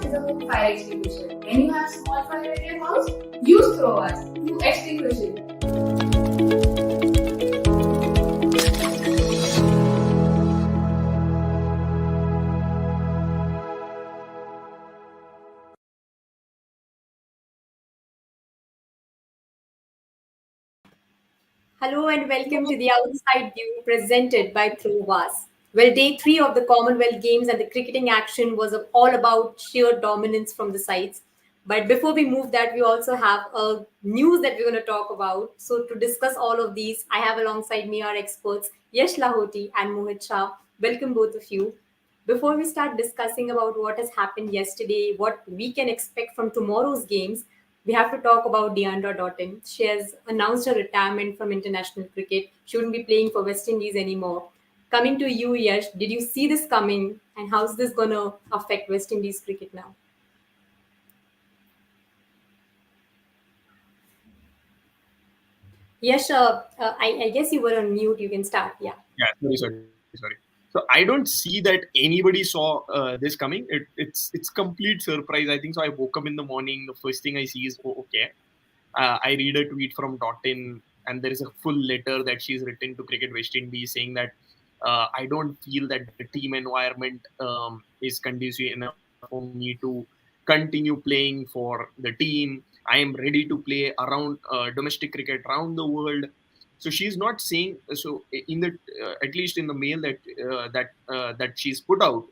is about fire extinguisher. When you have small fire at your house, use throwers to extinguish it. Hello and welcome to the Outside View presented by Throwers. Well, day three of the Commonwealth Games and the cricketing action was all about sheer dominance from the sides. But before we move that, we also have a news that we're going to talk about. So to discuss all of these, I have alongside me our experts, Yash Lahoti and Mohit Shah. Welcome both of you. Before we start discussing about what has happened yesterday, what we can expect from tomorrow's games, we have to talk about Deandra Doughton. She has announced her retirement from international cricket. She wouldn't be playing for West Indies anymore. Coming to you, Yash, did you see this coming? And how's this going to affect West Indies cricket now? Yash, I guess you were on mute. You can start. Yeah. Yeah, sorry. So I don't see that anybody saw this coming. It's complete surprise. I think so. I woke up in the morning. The first thing I see is, oh, okay. I read a tweet from Doughton, and there is a full letter that she's written to Cricket West Indies saying that I don't feel that the team environment is conducive enough for me to continue playing for the team. I am ready to play around domestic cricket around the world. So she's not saying so in the at least in the mail that she's put out.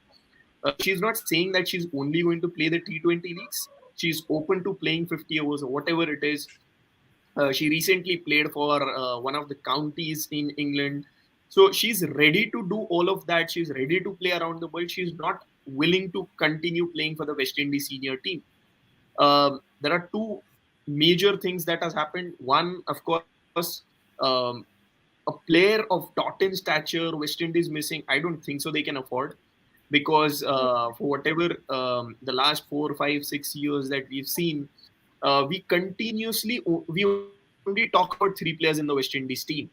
She's not saying that she's only going to play the T20 leagues. She's open to playing 50 overs or whatever it is. She recently played for one of the counties in England. So she's ready to do all of that. She's ready to play around the world. She's not willing to continue playing for the West Indies senior team. There are two major things that has happened. One, of course, a player of Doughton stature, West Indies missing. I don't think so they can afford, because for whatever the last 4, 5, 6 years that we've seen, we only talk about three players in the West Indies team: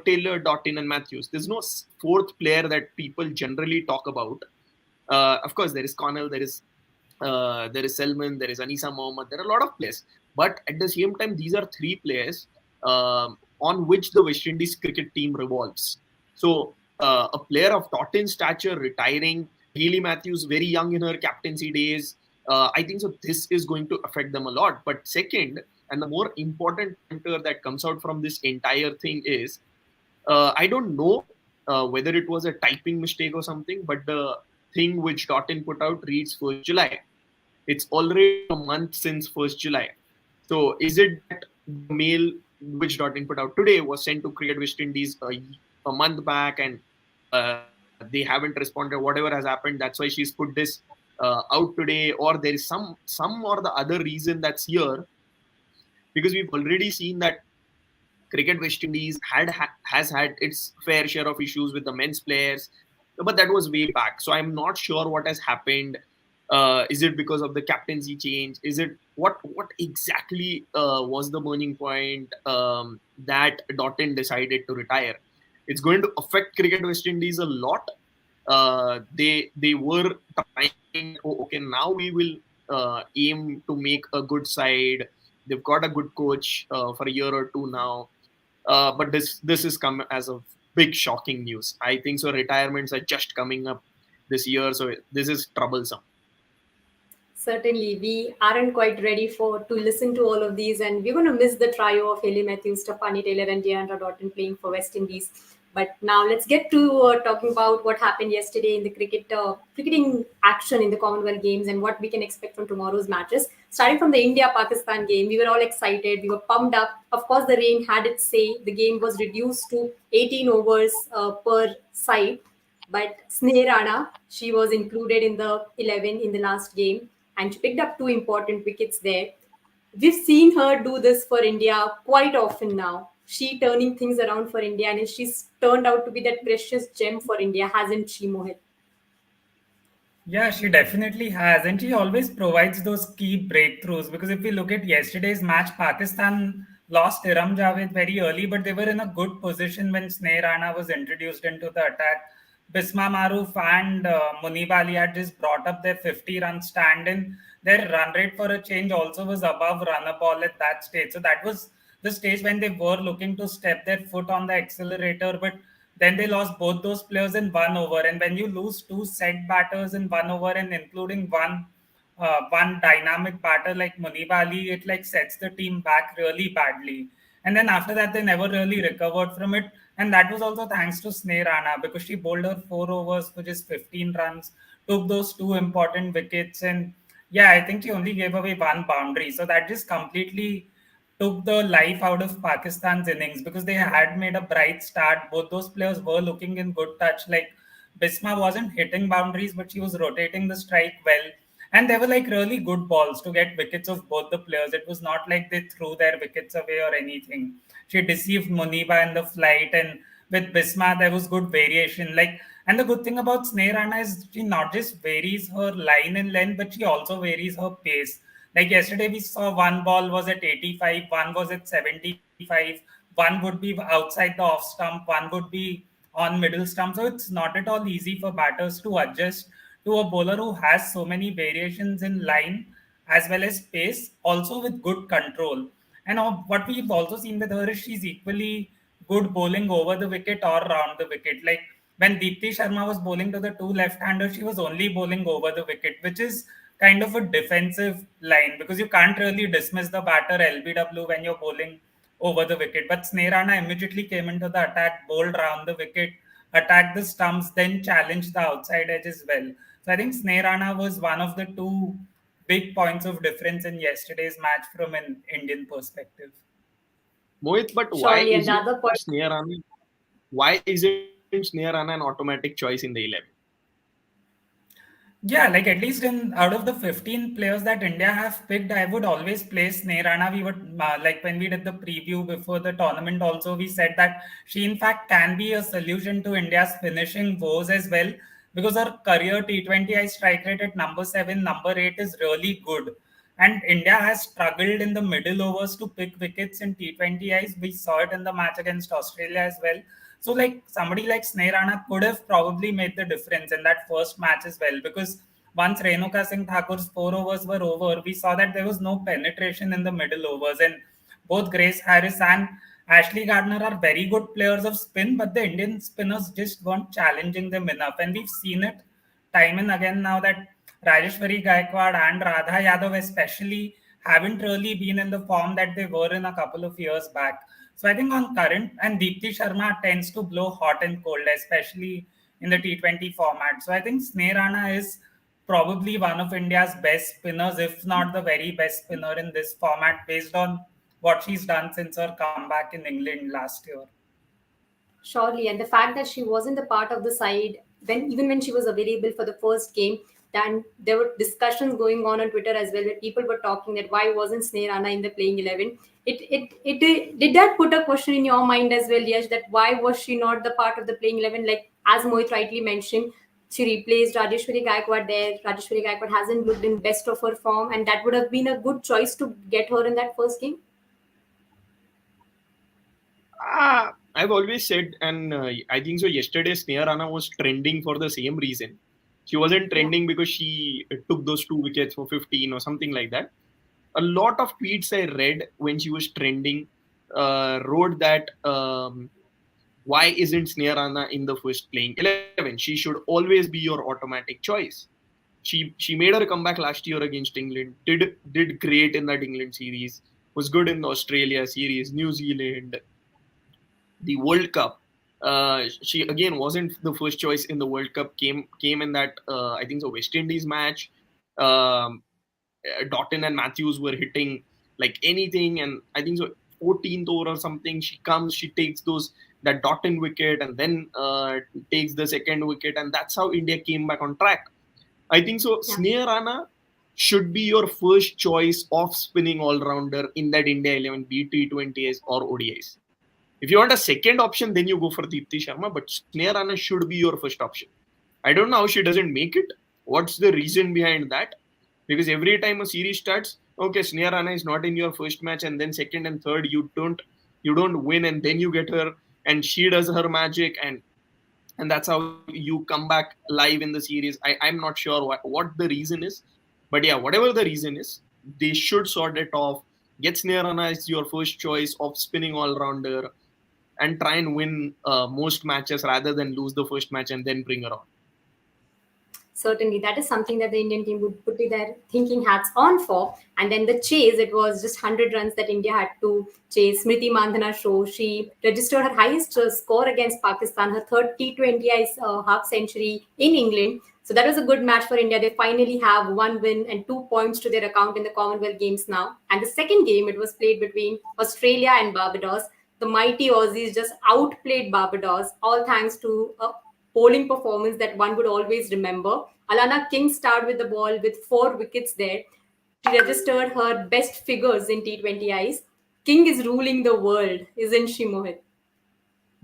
Taylor, Doughton, and Matthews. There's no fourth player that people generally talk about. Of course, there is Connell, there is Selman, there is Anisa Mohammed. There are a lot of players, but at the same time, these are three players on which the West Indies cricket team revolves. So a player of Doughton stature retiring, Hayley Matthews very young in her captaincy days, I think so this is going to affect them a lot. But second, and the more important factor that comes out from this entire thing is, I don't know whether it was a typing mistake or something, but the thing which Doughton put out reads 1st July. It's already a month since 1st July. So is it that the mail which Doughton put out today was sent to Cricket West Indies a month back, and they haven't responded? Whatever has happened, that's why she's put this out today, or there is some or the other reason that's here, because we've already seen that Cricket West Indies has had its fair share of issues with the men's players, but that was way back. So I'm not sure what has happened. Is it because of the captaincy change? Is it what exactly was the burning point that Doughton decided to retire? It's going to affect Cricket West Indies a lot. They were trying, okay, now we will aim to make a good side. They've got a good coach for a year or two now. But this has come as a big shocking news. I think so retirements are just coming up this year, so this is troublesome. Certainly, we aren't quite ready to listen to all of these, and we're going to miss the trio of Hayley Matthews, Stephanie Taylor, and Deandra Doughton playing for West Indies. But now let's get to talking about what happened yesterday in the cricketing action in the Commonwealth Games and what we can expect from tomorrow's matches. Starting from the India-Pakistan game, we were all excited. We were pumped up. Of course, the rain had its say. The game was reduced to 18 overs per side. But Sneh Rana, she was included in the 11 in the last game, and she picked up 2 important wickets there. We've seen her do this for India quite often now. She turning things around for India, and she's turned out to be that precious gem for India, hasn't she, Mohit? Yeah, she definitely has. And she always provides those key breakthroughs. Because if we look at yesterday's match, Pakistan lost Iram Javed very early, but they were in a good position when Sneh Rana was introduced into the attack. Bisma Maruf and Munib Ali had just brought up their 50-run stand, and their run rate for a change also was above runner ball at that stage. So that was the stage when they were looking to step their foot on the accelerator, but then they lost both those players in 1 over. And when you lose two set batters in 1 over, and including one dynamic batter like Munib Ali, it like sets the team back really badly. And then after that, they never really recovered from it. And that was also thanks to Sneh Rana, because she bowled her 4 overs for just 15 runs, took those two important wickets. And yeah, I think she only gave away one boundary. So that just completely took the life out of Pakistan's innings, because they had made a bright start. Both those players were looking in good touch. Like Bisma wasn't hitting boundaries, but she was rotating the strike well. And they were like really good balls to get wickets of both the players. It was not like they threw their wickets away or anything. She deceived Muniba in the flight, and with Bisma there was good variation. Like, and the good thing about Sneh Rana is she not just varies her line and length, but she also varies her pace. Like yesterday, we saw one ball was at 85, one was at 75, one would be outside the off stump, one would be on middle stump. So it's not at all easy for batters to adjust to a bowler who has so many variations in line as well as pace, also with good control. And what we've also seen with her is she's equally good bowling over the wicket or around the wicket. Like when Deepti Sharma was bowling to the two left-handers, she was only bowling over the wicket, which is kind of a defensive line, because you can't really dismiss the batter LBW when you're bowling over the wicket. But Sneh Rana immediately came into the attack, bowled around the wicket, attacked the stumps, then challenged the outside edge as well. So I think Sneh Rana was one of the two big points of difference in yesterday's match from an Indian perspective. Mohit, but why Surely, and the isn't other point. Sneh Rana, an automatic choice in the 11? Yeah, like at least in out of the 15 players that India have picked, I would always place Sneh Rana. We would like when we did the preview before the tournament. Also, we said that she in fact can be a solution to India's finishing woes as well, because her career T20I strike rate at number 7, number 8 is really good. And India has struggled in the middle overs to pick wickets in T20Is. We saw it in the match against Australia as well. So, like somebody like Sneh Rana could have probably made the difference in that first match as well, because once Renuka Singh Thakur's 4 overs were over, we saw that there was no penetration in the middle overs, and both Grace Harris and Ashley Gardner are very good players of spin, but the Indian spinners just weren't challenging them enough, and we've seen it time and again now that Rajeshwari Gaikwad and Radha Yadav especially haven't really been in the form that they were in a couple of years back. So I think on current, and Deepti Sharma tends to blow hot and cold, especially in the T20 format. So I think Sneh Rana is probably one of India's best spinners, if not the very best spinner in this format, based on what she's done since her comeback in England last year. Surely, and the fact that she wasn't a part of the side when even when she was available for the first game, then there were discussions going on Twitter as well, where people were talking that why wasn't Sneh Rana in the playing 11? It did that put a question in your mind as well, Yash, that why was she not the part of the playing 11? Like as Mohit rightly mentioned, she replaced Rajeshwari Gaikwad there. Rajeshwari Gaikwad hasn't looked in best of her form, and that would have been a good choice to get her in that first game. I've always said, and I think so. Yesterday, Sneh Rana was trending for the same reason. She wasn't trending because she took those 2 wickets for 15 or something like that. A lot of tweets I read when she was trending wrote that why isn't Sneh Rana in the first playing 11? She should always be your automatic choice. She made her comeback last year against England. Did great in that England series. Was good in the Australia series, New Zealand, the World Cup. She again wasn't the first choice in the World Cup. Came in that I think so West Indies match. Doughton and Matthews were hitting like anything, and I think so 14th over or something. She comes, she takes that Doughton wicket, and then takes the second wicket, and that's how India came back on track. I think so. Yeah. Sneh Rana should be your first choice off spinning all rounder in that India 11, be T20s or ODIs. If you want a second option, then you go for Deepti Sharma, but Sneh Rana should be your first option. I don't know how she doesn't make it. What's the reason behind that? Because every time a series starts, okay, Sneh Rana is not in your first match, and then second and third you don't win, and then you get her, and she does her magic, and and that's how you come back live in the series. I'm not sure what the reason is, but yeah, whatever the reason is, they should sort it off. Get Sneerana as your first choice of spinning all rounder, and try and win most matches rather than lose the first match and then bring her on. Certainly, that is something that the Indian team would put their thinking hats on for. And then the chase, it was just 100 runs that India had to chase. Smriti Mandhana show, she registered her highest score against Pakistan, her third T20 half century in England. So that was a good match for India. They finally have one win and 2 points to their account in the Commonwealth Games now. And the second game, it was played between Australia and Barbados. The mighty Aussies just outplayed Barbados, all thanks to a bowling performance that one would always remember. Alana King started with the ball with 4 wickets there. She registered her best figures in T20 Is. King is ruling the world, isn't she, Mohit?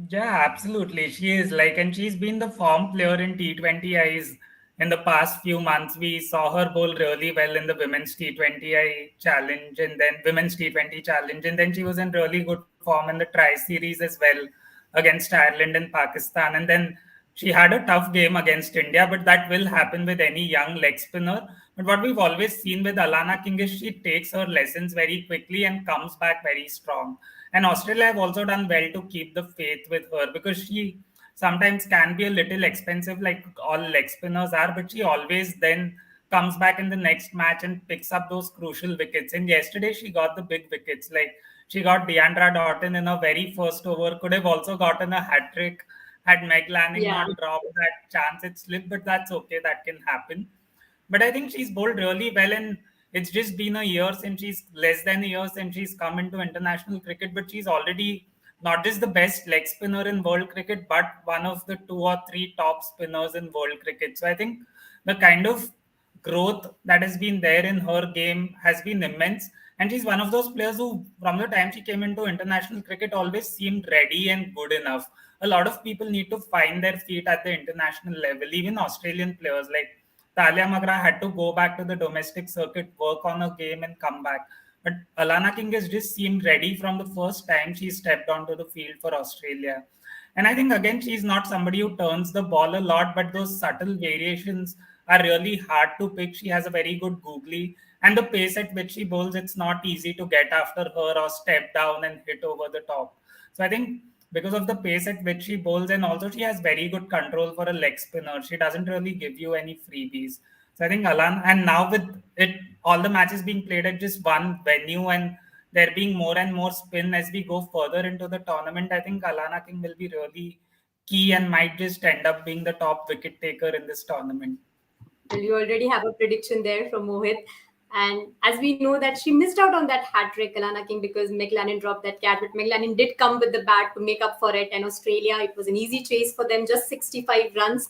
Yeah, absolutely. She is like, and she's been the form player in T20Is in the past few months. We saw her bowl really well in the women's T20I challenge and then women's T20 challenge. And then she was in really good form in the Tri Series as well against Ireland and Pakistan. And then she had a tough game against India, but that will happen with any young leg spinner. But what we've always seen with Alana King is she takes her lessons very quickly and comes back very strong. And Australia have also done well to keep the faith with her because she sometimes can be a little expensive, like all leg spinners are, but she always then comes back in the next match and picks up those crucial wickets. And yesterday she got the big wickets. Like she got Deandra Doughton in her very first over, could have also gotten a hat trick had Meg Lanning Yeah. not dropped that chance. It slipped, but that's okay. That can happen. But I think she's bowled really well, and it's just been a year since she's less than a year since she's come into international cricket. But she's already not just the best leg spinner in world cricket, but one of the 2 or 3 top spinners in world cricket. So I think the kind of growth that has been there in her game has been immense. And she's one of those players who, from the time she came into international cricket, always seemed ready and good enough. A lot of people need to find their feet at the international level, even Australian players like Talia Magra had to go back to the domestic circuit, work on a game, and come back. But Alana King has just seemed ready from the first time she stepped onto the field for Australia. And I think, again, she's not somebody who turns the ball a lot, but those subtle variations are really hard to pick. She has a very good googly, and the pace at which she bowls, it's not easy to get after her or step down and hit over the top. So I think because of the pace at which she bowls, and also she has very good control for a leg spinner. She doesn't really give you any freebies. So I think Alan, and now with it, all the matches being played at just one venue and there being more and more spin as we go further into the tournament, I think Alana King will be really key and might just end up being the top wicket taker in this tournament. Well, you already have a prediction there from Mohit. And as we know that she missed out on that hat trick, Alana King, because McLaren dropped that cat, but McLaren did come with the bat to make up for it. And Australia, it was an easy chase for them, just 65 runs.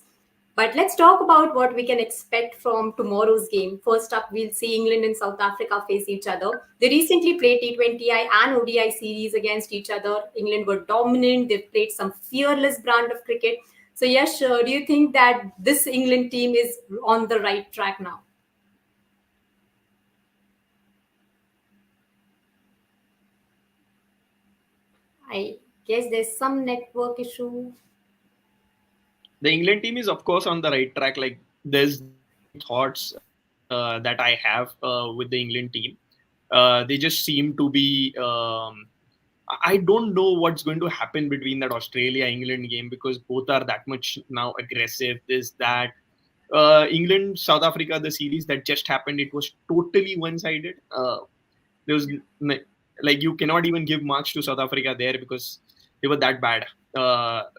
But let's talk about what we can expect from tomorrow's game. First up, we'll see England and South Africa face each other. They recently played T20I and ODI series against each other. England were dominant. They've played some fearless brand of cricket. So, Yash, do you think that this England team is on the right track now? I guess there's some network issue. The England team is, of course, on the right track. Like, there's thoughts that I have with the England team. They just seem to be. I don't know what's going to happen between that Australia England game because both are that much now aggressive. This that England South Africa, the series that just happened, it was totally one sided. There was like you cannot even give marks to South Africa there because they were that bad.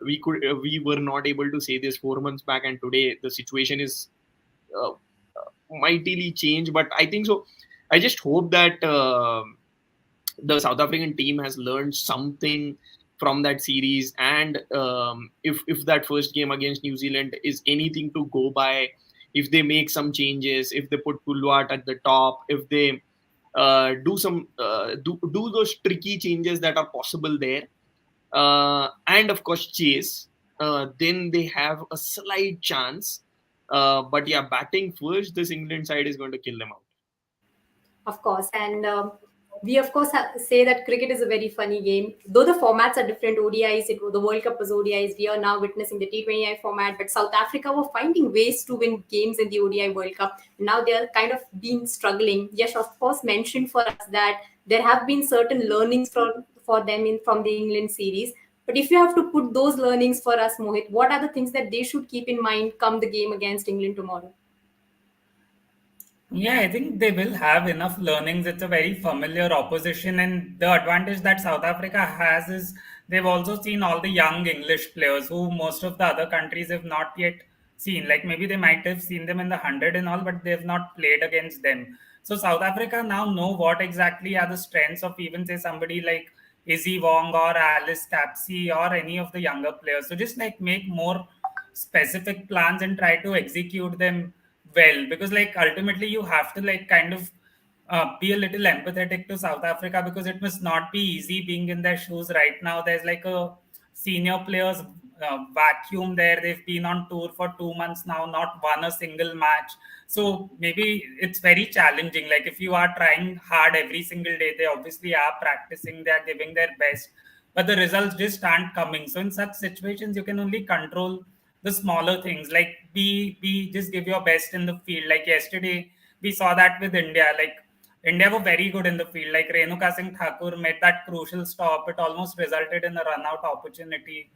We were not able to say this 4 months back, and today the situation is uh, mightily changed. But I think so. I just hope that the South African team has learned something from that series, and if that first game against New Zealand is anything to go by, if they make some changes, if they put Pulwat at the top, if they do those tricky changes that are possible there, and of course chase, then they have a slight chance. But yeah, batting first, this England side is going to kill them out. Of course. And we of course say that cricket is a very funny game. Though the formats are different, ODIs, the World Cup was ODIs. We are now witnessing the T20I format, but South Africa were finding ways to win games in the ODI World Cup. Now they are kind of been struggling. Yash, of course, mentioned for us that there have been certain learnings for them from the England series. But if you have to put those learnings for us, Mohit, what are the things that they should keep in mind come the game against England tomorrow? Yeah, I think they will have enough learnings. It's a very familiar opposition, and the advantage that South Africa has is they've also seen all the young English players who most of the other countries have not yet seen. Like maybe they might have seen them in the 100 and all, but they have not played against them. So South Africa now know what exactly are the strengths of even say somebody like Izzy Wong or Alice Capsey or any of the younger players. So just like make more specific plans and try to execute them well, because like ultimately you have to like kind of be a little empathetic to South Africa, because it must not be easy being in their shoes right now. There's like a senior players vacuum there. They've been on tour for 2 months now, not won a single match. So maybe it's very challenging. Like if you are trying hard every single day, they obviously are practicing, they are giving their best, but the results just aren't coming. So in such situations, you can only control the smaller things, like be just give your best in the field. Like yesterday we saw that with India. Like India were very good in the field. Like Renuka Singh Thakur made that crucial stop. It almost resulted in a run out opportunity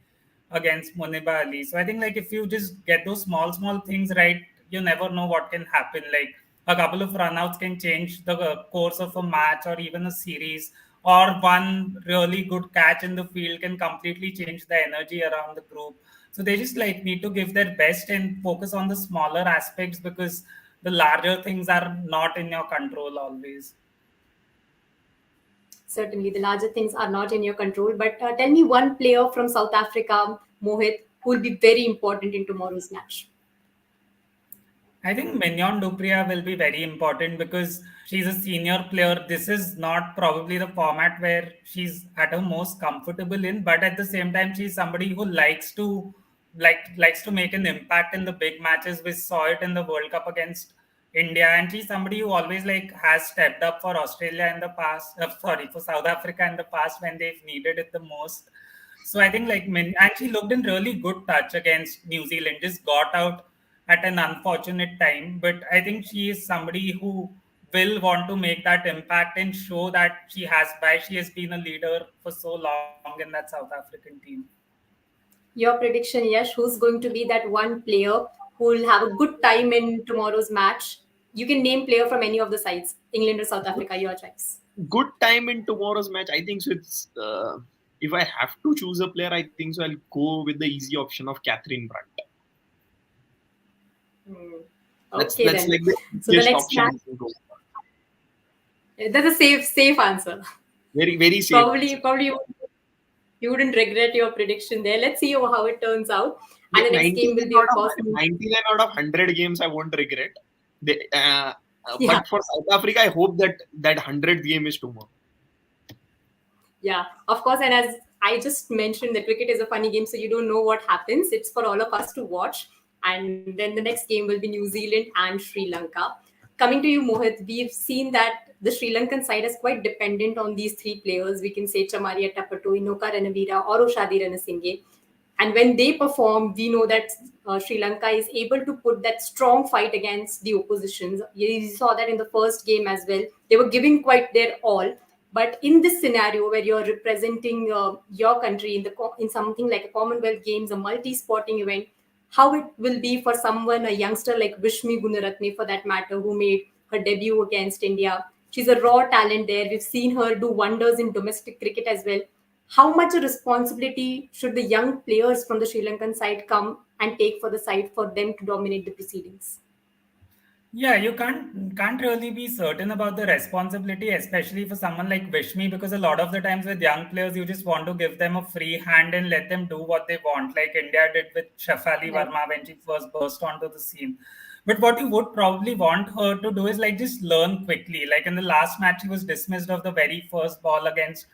against Muniba Ali. So I think like if you just get those small things right, you never know what can happen. Like a couple of runouts can change the course of a match or even a series, or one really good catch in the field can completely change the energy around the group. So they just like need to give their best and focus on the smaller aspects, because the larger things are not in your control always. Certainly, the larger things are not in your control. But tell me one player from South Africa, Mohit, who will be very important in tomorrow's match. I think Mignon Dupria will be very important because she's a senior player. This is not probably the format where she's at her most comfortable in, but at the same time, she's somebody who likes to make an impact in the big matches. We saw it in the World Cup against India, and she's somebody who always like has stepped up for Australia in the past. For South Africa in the past when they've needed it the most. So I think and she looked in really good touch against New Zealand. Just got out at an unfortunate time, but I think she is somebody who will want to make that impact and show that she has been a leader for so long in that South African team. Your prediction, Yash, who's going to be that one player who will have a good time in tomorrow's match? You can name player from any of the sides, England or South Africa, your choice. Good time in tomorrow's match. I think so. It's if I have to choose a player, I think so. I'll go with the easy option of Catherine Brunt. That's Okay, then. like the So the easiest next option. match, that's a safe answer. Very safe. Probably you wouldn't regret your prediction there. Let's see how it turns out. And the next game will be, of course, 99 out of 100 games I won't regret. Yeah. But for South Africa, I hope that 100th game is tomorrow. Yeah, of course. And as I just mentioned, the cricket is a funny game, so you don't know what happens. It's for all of us to watch. And then the next game will be New Zealand and Sri Lanka. Coming to you, Mohit, we've seen that the Sri Lankan side is quite dependent on these three players. We can say Chamaria Tapato, Inoka Ranavira, or Oshadi Ranasinghe. And when they perform, we know that Sri Lanka is able to put that strong fight against the oppositions. You saw that in the first game as well. They were giving quite their all. But in this scenario where you're representing your country in something like a Commonwealth Games, a multi-sporting event, how it will be for someone, a youngster like Vishmi Gunaratne for that matter, who made her debut against India. She's a raw talent there. We've seen her do wonders in domestic cricket as well. How much a responsibility should the young players from the Sri Lankan side come and take for the side for them to dominate the proceedings? Yeah, you can't really be certain about the responsibility, especially for someone like Vishmi, because a lot of the times with young players, you just want to give them a free hand and let them do what they want, like India did with Shafali Right. Verma when she first burst onto the scene. But what you would probably want her to do is like just learn quickly. Like in the last match, she was dismissed of the very first ball against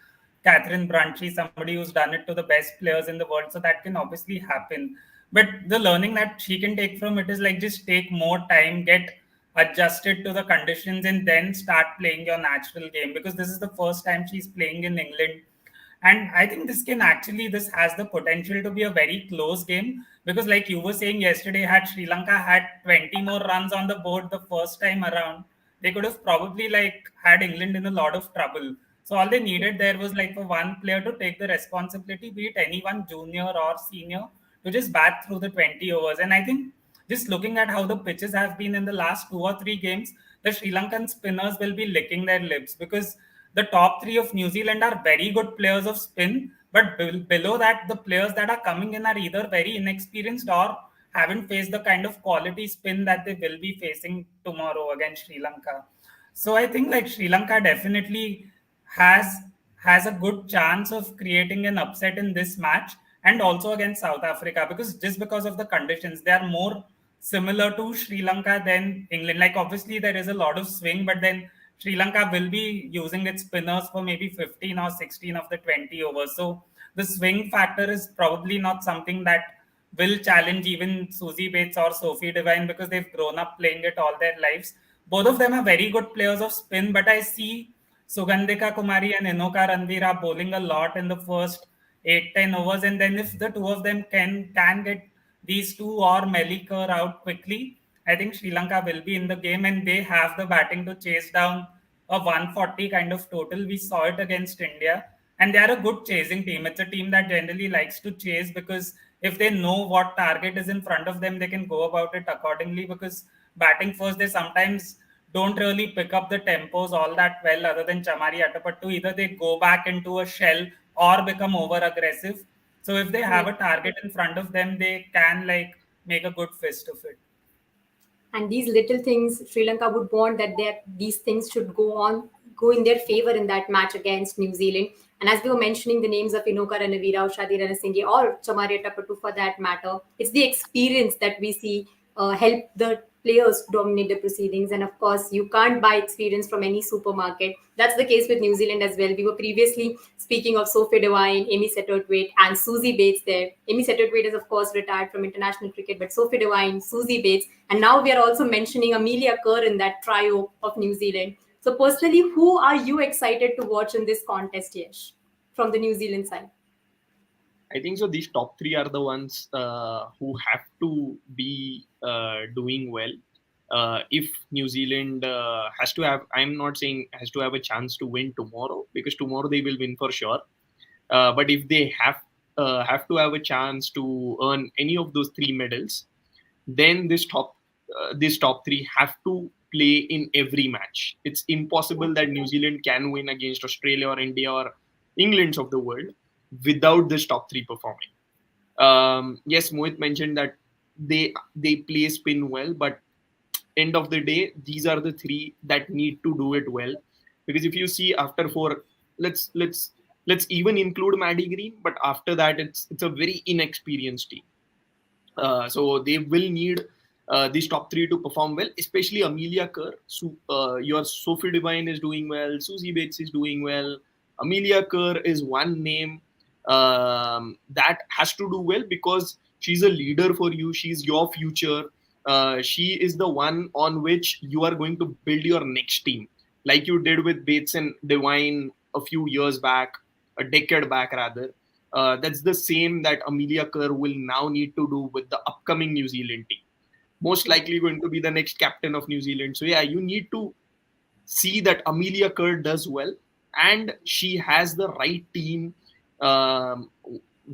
Catherine Brunt. She's somebody who's done it to the best players in the world, so that can obviously happen. But the learning that she can take from it is like just take more time, get adjust it to the conditions, and then start playing your natural game, because this is the first time she's playing in England. And I think this has the potential to be a very close game, because like you were saying yesterday, had Sri Lanka had 20 more runs on the board the first time around, they could have probably like had England in a lot of trouble. So all they needed there was like for one player to take the responsibility, be it anyone junior or senior, to just bat through the 20 overs. And I think just looking at how the pitches have been in the last 2 or 3 games, the Sri Lankan spinners will be licking their lips, because the top three of New Zealand are very good players of spin, but below that, the players that are coming in are either very inexperienced or haven't faced the kind of quality spin that they will be facing tomorrow against Sri Lanka. So I think like Sri Lanka definitely has has a good chance of creating an upset in this match, and also against South Africa, because of the conditions, they are more similar to Sri Lanka than England. Like obviously there is a lot of swing, but then Sri Lanka will be using its spinners for maybe 15 or 16 of the 20 overs. So the swing factor is probably not something that will challenge even Susie Bates or Sophie Devine, because they've grown up playing it all their lives. Both of them are very good players of spin, but I see Sugandhika Kumari and Enoka Ranvira bowling a lot in the first 8-10 overs. And then if the two of them can get these two or Melliker out quickly, I think Sri Lanka will be in the game, and they have the batting to chase down a 140 kind of total. We saw it against India, and they are a good chasing team. It's a team that generally likes to chase, because if they know what target is in front of them, they can go about it accordingly. Because batting first, they sometimes don't really pick up the tempos all that well, other than Chamari Atapattu. Either they go back into a shell or become over aggressive. So if they have a target in front of them, they can like make a good fist of it. And these little things, Sri Lanka would want that these things should go in their favor in that match against New Zealand. And as we were mentioning the names of Inoka Ranavira or Shadi Ranasinghe or Chamari Tapatu for that matter, it's the experience that we see help the players dominate the proceedings. And of course, you can't buy experience from any supermarket. That's the case with New Zealand as well. We were previously speaking of Sophie Devine, Amy Setterthwaite, and Susie Bates there. Amy Setterthwaite is, of course, retired from international cricket, but Sophie Devine, Susie Bates, and now we are also mentioning Amelia Kerr in that trio of New Zealand. So, personally, who are you excited to watch in this contest, Yash, from the New Zealand side? I think so. These top three are the ones who have to be doing well. If New Zealand has to have, I'm not saying has to have a chance to win tomorrow, because tomorrow they will win for sure. But if they have to have a chance to earn any of those three medals, then this top three have to play in every match. It's impossible that New Zealand can win against Australia or India or England's of the world without this top three performing. Yes, Mohit mentioned that they play spin well, but end of the day, these are the three that need to do it well. Because if you see after four, let's even include Maddie Green, but after that, it's a very inexperienced team. So they will need these top three to perform well, especially Amelia Kerr. Your Sophie Devine is doing well, Susie Bates is doing well. Amelia Kerr is one name that has to do well, because she's a leader for you. She's your future. She is the one on which you are going to build your next team, like you did with Bates and Devine a few years back, a decade back rather. That's the same that Amelia Kerr will now need to do with the upcoming New Zealand team. Most likely going to be the next captain of New Zealand. So yeah, you need to see that Amelia Kerr does well, and she has the right team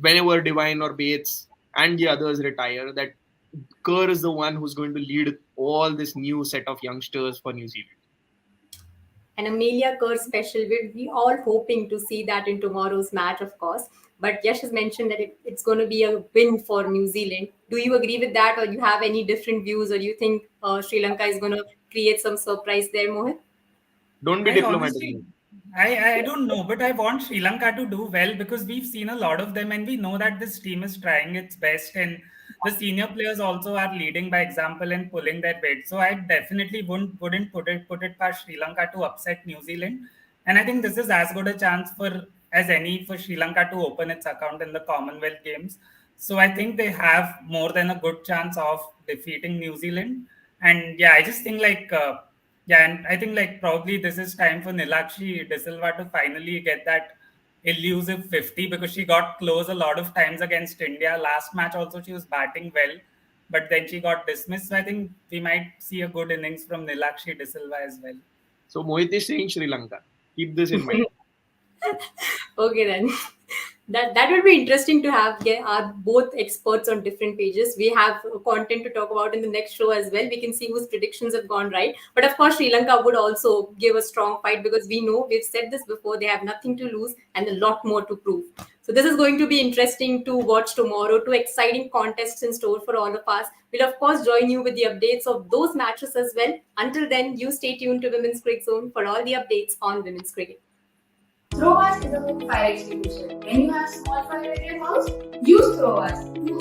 whenever Devine or Bates and the others retire, that Kerr is the one who's going to lead all this new set of youngsters for New Zealand. An Amelia Kerr special. We'll be all hoping to see that in tomorrow's match, of course. But Yash has mentioned that it's going to be a win for New Zealand. Do you agree with that, or you have any different views, or you think Sri Lanka is going to create some surprise there, Mohit? Don't be I diplomatic. honestly, I don't know, but I want Sri Lanka to do well, because we've seen a lot of them, and we know that this team is trying its best, and the senior players also are leading by example and pulling their weight. So I definitely wouldn't put it past Sri Lanka to upset New Zealand, and I think this is as good a chance as any for Sri Lanka to open its account in the Commonwealth Games. So I think they have more than a good chance of defeating New Zealand. And yeah, I just think and I think probably this is time for Nilakshi De Silva to finally get that elusive 50, because she got close a lot of times against India. Last match also she was batting well, but then she got dismissed. So I think we might see a good innings from Nilakshi De Silva as well. So Mohit is saying Sri Lanka. Keep this in mind. Okay then. That would be interesting to have our both experts on different pages. We have content to talk about in the next show as well. We can see whose predictions have gone right. But of course, Sri Lanka would also give a strong fight, because we know, we've said this before, they have nothing to lose and a lot more to prove. So this is going to be interesting to watch tomorrow. Two exciting contests in store for all of us. We'll of course join you with the updates of those matches as well. Until then, you stay tuned to Women's Cricket Zone for all the updates on women's cricket. Throwers is a good fire extinguisher. When you have small fire at your house, use throwers. You